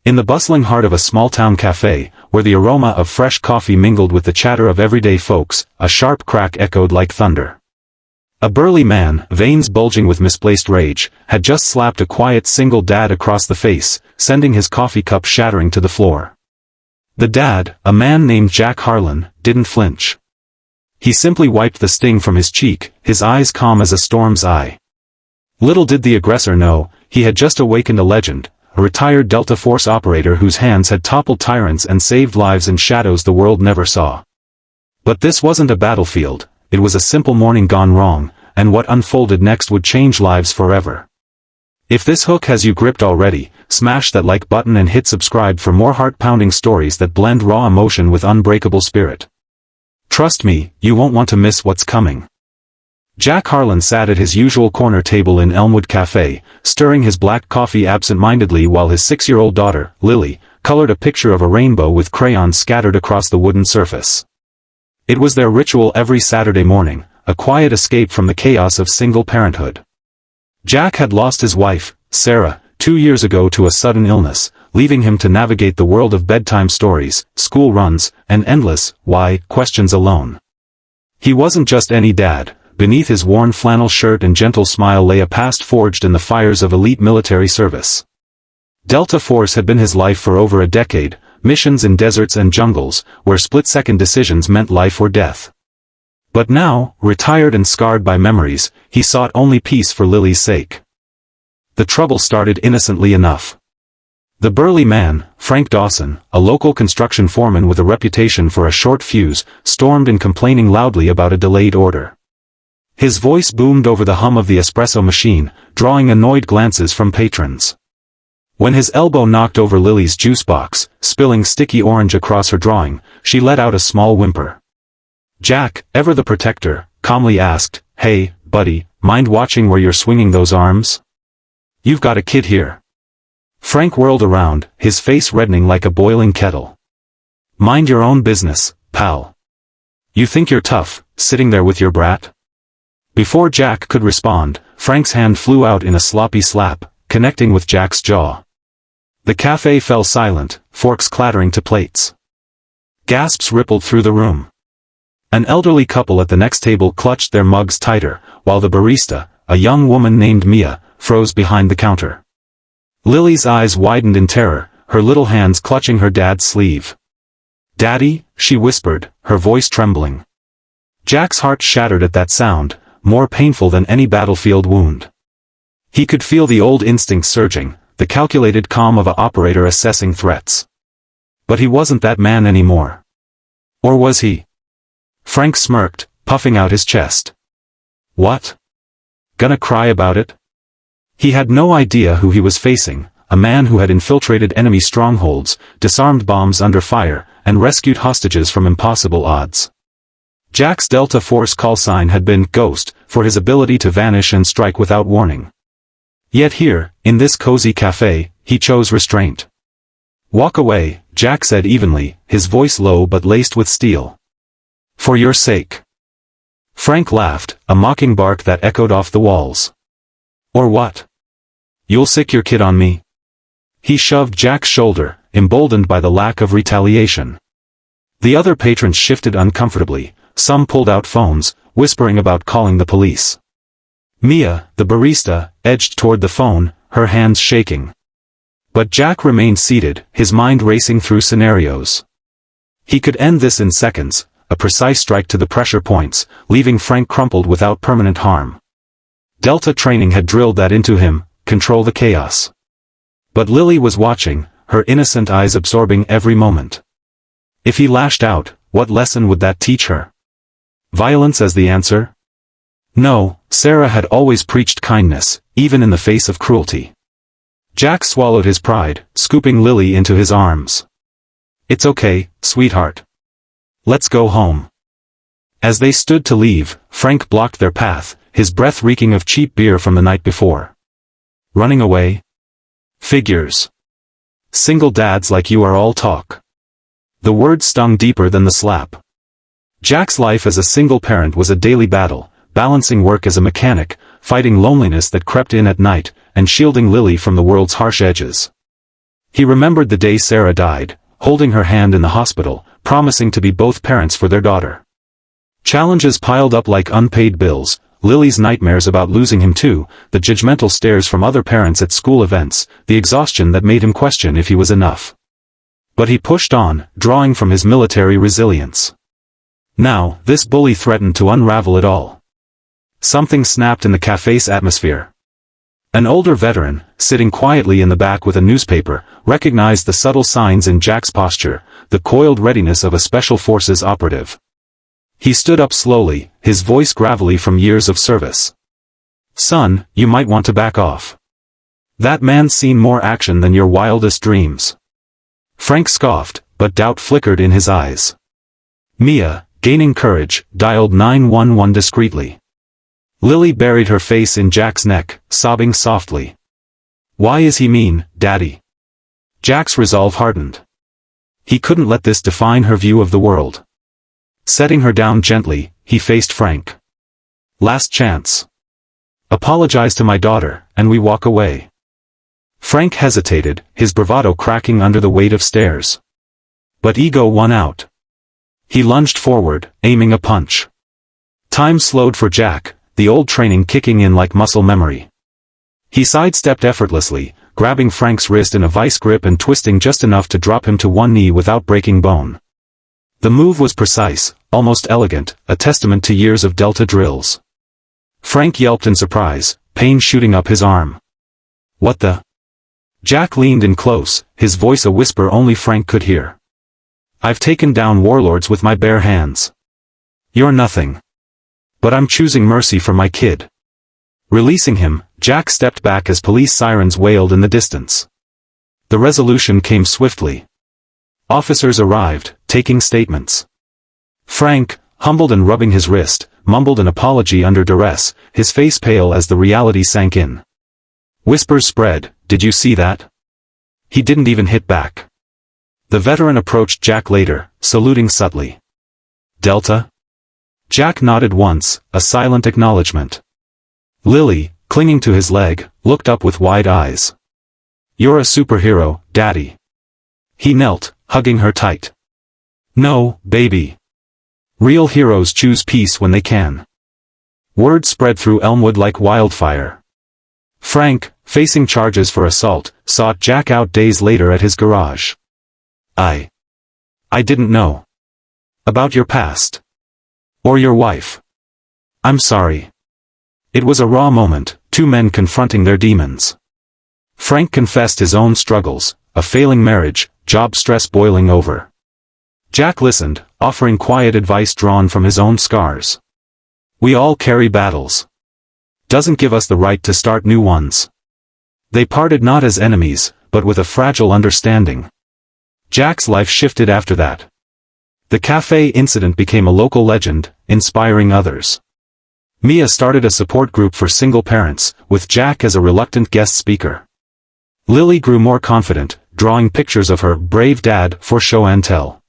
In the bustling heart of a small-town cafe, where the aroma of fresh coffee mingled with the chatter of everyday folks, a sharp crack echoed like thunder. A burly man, veins bulging with misplaced rage, had just slapped a quiet single dad across the face, sending his coffee cup shattering to the floor. The dad, a man named Jack Harlan, didn't flinch. He simply wiped the sting from his cheek, his eyes calm as a storm's eye. Little did the aggressor know, he had just awakened a legend, a retired Delta Force operator whose hands had toppled tyrants and saved lives in shadows the world never saw. But this wasn't a battlefield, it was a simple morning gone wrong, and what unfolded next would change lives forever. If this hook has you gripped already, smash that like button and hit subscribe for more heart-pounding stories that blend raw emotion with unbreakable spirit. Trust me, you won't want to miss what's coming. Jack Harlan sat at his usual corner table in Elmwood Café, stirring his black coffee absent-mindedly while his 6-year-old daughter, Lily, colored a picture of a rainbow with crayons scattered across the wooden surface. It was their ritual every Saturday morning, a quiet escape from the chaos of single parenthood. Jack had lost his wife, Sarah, 2 years ago to a sudden illness, leaving him to navigate the world of bedtime stories, school runs, and endless, why, questions alone. He wasn't just any dad. Beneath his worn flannel shirt and gentle smile lay a past forged in the fires of elite military service. Delta Force had been his life for over a decade, missions in deserts and jungles, where split-second decisions meant life or death. But now, retired and scarred by memories, he sought only peace for Lily's sake. The trouble started innocently enough. The burly man, Frank Dawson, a local construction foreman with a reputation for a short fuse, stormed in complaining loudly about a delayed order. His voice boomed over the hum of the espresso machine, drawing annoyed glances from patrons. When his elbow knocked over Lily's juice box, spilling sticky orange across her drawing, she let out a small whimper. Jack, ever the protector, calmly asked, "Hey, buddy, mind watching where you're swinging those arms? You've got a kid here." Frank whirled around, his face reddening like a boiling kettle. "Mind your own business, pal. You think you're tough, sitting there with your brat?" Before Jack could respond, Frank's hand flew out in a sloppy slap, connecting with Jack's jaw. The cafe fell silent, forks clattering to plates. Gasps rippled through the room. An elderly couple at the next table clutched their mugs tighter, while the barista, a young woman named Mia, froze behind the counter. Lily's eyes widened in terror, her little hands clutching her dad's sleeve. "Daddy," she whispered, her voice trembling. Jack's heart shattered at that sound, more painful than any battlefield wound. He could feel the old instincts surging, the calculated calm of an operator assessing threats. But he wasn't that man anymore. Or was he? Frank smirked, puffing out his chest. "What? Gonna cry about it?" He had no idea who he was facing, a man who had infiltrated enemy strongholds, disarmed bombs under fire, and rescued hostages from impossible odds. Jack's Delta Force callsign had been Ghost, for his ability to vanish and strike without warning. Yet here, in this cozy cafe, he chose restraint. "Walk away," Jack said evenly, his voice low but laced with steel. "For your sake." Frank laughed, a mocking bark that echoed off the walls. "Or what? You'll sick your kid on me?" He shoved Jack's shoulder, emboldened by the lack of retaliation. The other patrons shifted uncomfortably. Some pulled out phones, whispering about calling the police. Mia, the barista, edged toward the phone, her hands shaking. But Jack remained seated, his mind racing through scenarios. He could end this in seconds, a precise strike to the pressure points, leaving Frank crumpled without permanent harm. Delta training had drilled that into him, control the chaos. But Lily was watching, her innocent eyes absorbing every moment. If he lashed out, what lesson would that teach her? Violence as the answer? No, Sarah had always preached kindness, even in the face of cruelty. Jack swallowed his pride, scooping Lily into his arms. "It's okay, sweetheart. Let's go home." As they stood to leave, Frank blocked their path, his breath reeking of cheap beer from the night before. "Running away? Figures. Single dads like you are all talk." The word stung deeper than the slap. Jack's life as a single parent was a daily battle, balancing work as a mechanic, fighting loneliness that crept in at night, and shielding Lily from the world's harsh edges. He remembered the day Sarah died, holding her hand in the hospital, promising to be both parents for their daughter. Challenges piled up like unpaid bills, Lily's nightmares about losing him too, the judgmental stares from other parents at school events, the exhaustion that made him question if he was enough. But he pushed on, drawing from his military resilience. Now, this bully threatened to unravel it all. Something snapped in the café's atmosphere. An older veteran, sitting quietly in the back with a newspaper, recognized the subtle signs in Jack's posture, the coiled readiness of a special forces operative. He stood up slowly, his voice gravelly from years of service. "Son, you might want to back off. That man's seen more action than your wildest dreams." Frank scoffed, but doubt flickered in his eyes. Mia, gaining courage, dialed 911 discreetly. Lily buried her face in Jack's neck, sobbing softly. "Why is he mean, Daddy?" Jack's resolve hardened. He couldn't let this define her view of the world. Setting her down gently, he faced Frank. "Last chance. Apologize to my daughter, and we walk away." Frank hesitated, his bravado cracking under the weight of stares. But ego won out. He lunged forward, aiming a punch. Time slowed for Jack, the old training kicking in like muscle memory. He sidestepped effortlessly, grabbing Frank's wrist in a vice grip and twisting just enough to drop him to one knee without breaking bone. The move was precise, almost elegant, a testament to years of Delta drills. Frank yelped in surprise, pain shooting up his arm. "What the?" Jack leaned in close, his voice a whisper only Frank could hear. "I've taken down warlords with my bare hands. You're nothing. But I'm choosing mercy for my kid." Releasing him, Jack stepped back as police sirens wailed in the distance. The resolution came swiftly. Officers arrived, taking statements. Frank, humbled and rubbing his wrist, mumbled an apology under duress, his face pale as the reality sank in. Whispers spread, "Did you see that? He didn't even hit back." The veteran approached Jack later, saluting subtly. "Delta?" Jack nodded once, a silent acknowledgement. Lily, clinging to his leg, looked up with wide eyes. "You're a superhero, Daddy." He knelt, hugging her tight. "No, baby. Real heroes choose peace when they can." Word spread through Elmwood like wildfire. Frank, facing charges for assault, sought Jack out days later at his garage. I didn't know about your past. Or your wife. I'm sorry." It was a raw moment, two men confronting their demons. Frank confessed his own struggles, a failing marriage, job stress boiling over. Jack listened, offering quiet advice drawn from his own scars. "We all carry battles. Doesn't give us the right to start new ones." They parted not as enemies, but with a fragile understanding. Jack's life shifted after that. The Café incident became a local legend, inspiring others. Mia started a support group for single parents, with Jack as a reluctant guest speaker. Lily grew more confident, drawing pictures of her brave dad for show and tell.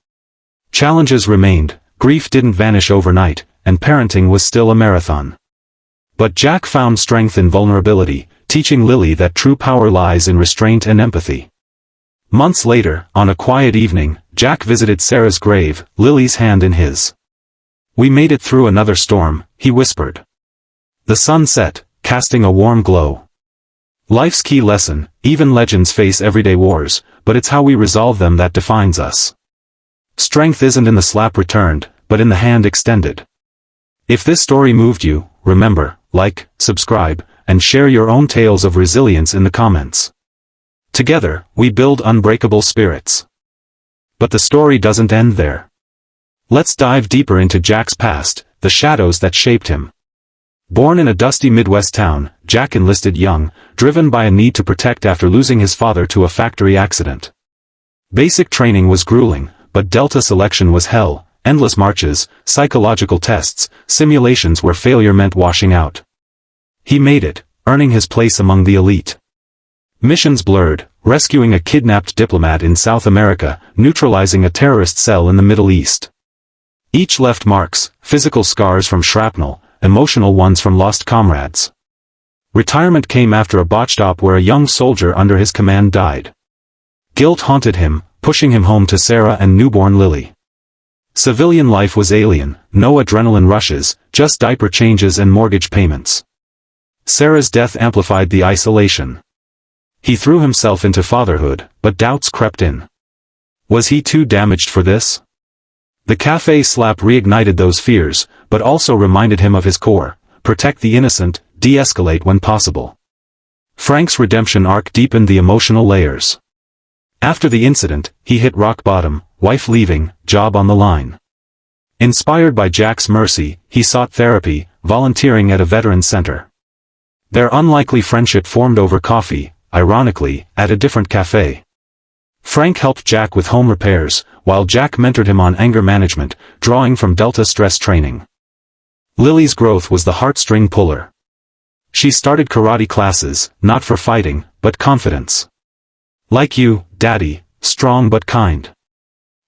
Challenges remained, grief didn't vanish overnight, and parenting was still a marathon. But Jack found strength in vulnerability, teaching Lily that true power lies in restraint and empathy. Months later, on a quiet evening, Jack visited Sarah's grave, Lily's hand in his. "We made it through another storm," he whispered. The sun set, casting a warm glow. Life's key lesson, even legends face everyday wars, but it's how we resolve them that defines us. Strength isn't in the slap returned, but in the hand extended. If this story moved you, remember, like, subscribe, and share your own tales of resilience in the comments. Together, we build unbreakable spirits. But the story doesn't end there. Let's dive deeper into Jack's past, the shadows that shaped him. Born in a dusty Midwest town, Jack enlisted young, driven by a need to protect after losing his father to a factory accident. Basic training was grueling, but Delta selection was hell, endless marches, psychological tests, simulations where failure meant washing out. He made it, earning his place among the elite. Missions blurred, rescuing a kidnapped diplomat in South America, neutralizing a terrorist cell in the Middle East. Each left marks, physical scars from shrapnel, emotional ones from lost comrades. Retirement came after a botched op where a young soldier under his command died. Guilt haunted him, pushing him home to Sarah and newborn Lily. Civilian life was alien, no adrenaline rushes, just diaper changes and mortgage payments. Sarah's death amplified the isolation. He threw himself into fatherhood, but doubts crept in. Was he too damaged for this? The Café slap reignited those fears, but also reminded him of his core: protect the innocent, de-escalate when possible. Frank's redemption arc deepened the emotional layers. After the incident, he hit rock bottom, wife leaving, job on the line. Inspired by Jack's mercy, he sought therapy, volunteering at a veteran center. Their unlikely friendship formed over coffee, ironically, at a different cafe. Frank helped Jack with home repairs, while Jack mentored him on anger management, drawing from Delta stress training. Lily's growth was the heartstring puller. She started karate classes, not for fighting, but confidence. Like you, Daddy, strong but kind.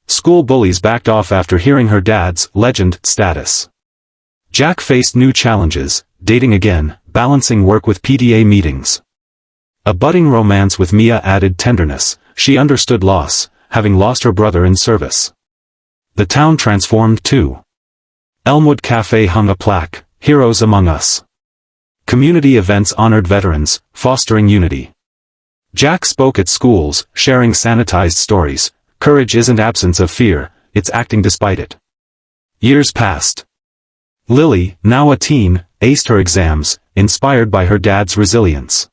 School bullies backed off after hearing her dad's legend status. Jack faced new challenges, dating again, balancing work with PTA meetings. A budding romance with Mia added tenderness. She understood loss, having lost her brother in service. The town transformed too. Elmwood Café hung a plaque, "Heroes Among Us." Community events honored veterans, fostering unity. Jack spoke at schools, sharing sanitized stories. Courage isn't absence of fear, it's acting despite it. Years passed. Lily, now a teen, aced her exams, inspired by her dad's resilience.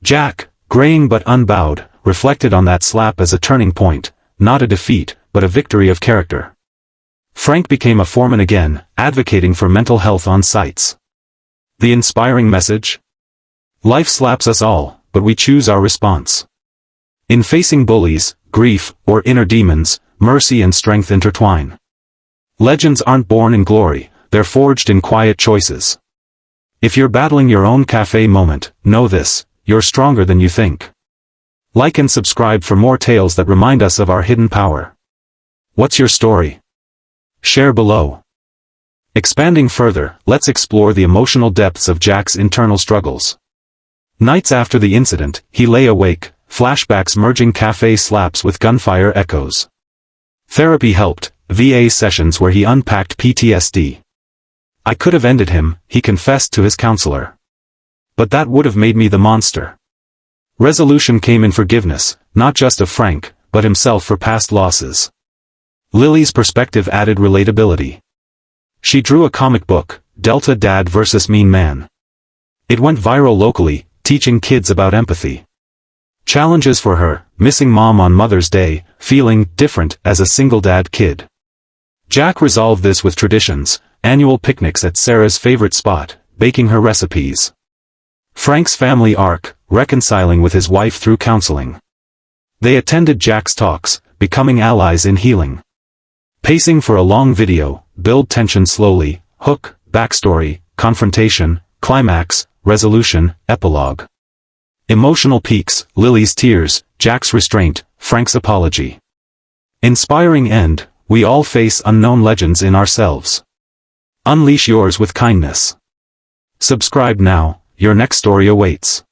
Jack, graying but unbowed, reflected on that slap as a turning point, not a defeat, but a victory of character. Frank became a foreman again, advocating for mental health on sites. The inspiring message? Life slaps us all, but we choose our response. In facing bullies, grief, or inner demons, mercy and strength intertwine. Legends aren't born in glory, they're forged in quiet choices. If you're battling your own Café moment, know this: you're stronger than you think. Like and subscribe for more tales that remind us of our hidden power. What's your story? Share below. Expanding further, let's explore the emotional depths of Jack's internal struggles. Nights after the incident, he lay awake, flashbacks merging Café slaps with gunfire echoes. Therapy helped, VA sessions where he unpacked PTSD. I could have ended him, he confessed to his counselor. But that would have made me the monster. Resolution came in forgiveness, not just of Frank, but himself for past losses. Lily's perspective added relatability. She drew a comic book, Delta Dad vs. Mean Man. It went viral locally, teaching kids about empathy. Challenges for her: missing mom on Mother's Day, feeling different as a single dad kid. Jack resolved this with traditions, annual picnics at Sarah's favorite spot, baking her recipes. Frank's family arc, reconciling with his wife through counseling. They attended Jack's talks, becoming allies in healing. Pacing for a long video, build tension slowly, hook, backstory, confrontation, climax, resolution, epilogue. Emotional peaks, Lily's tears, Jack's restraint, Frank's apology. Inspiring end, we all face unknown legends in ourselves. Unleash yours with kindness. Subscribe now, your next story awaits.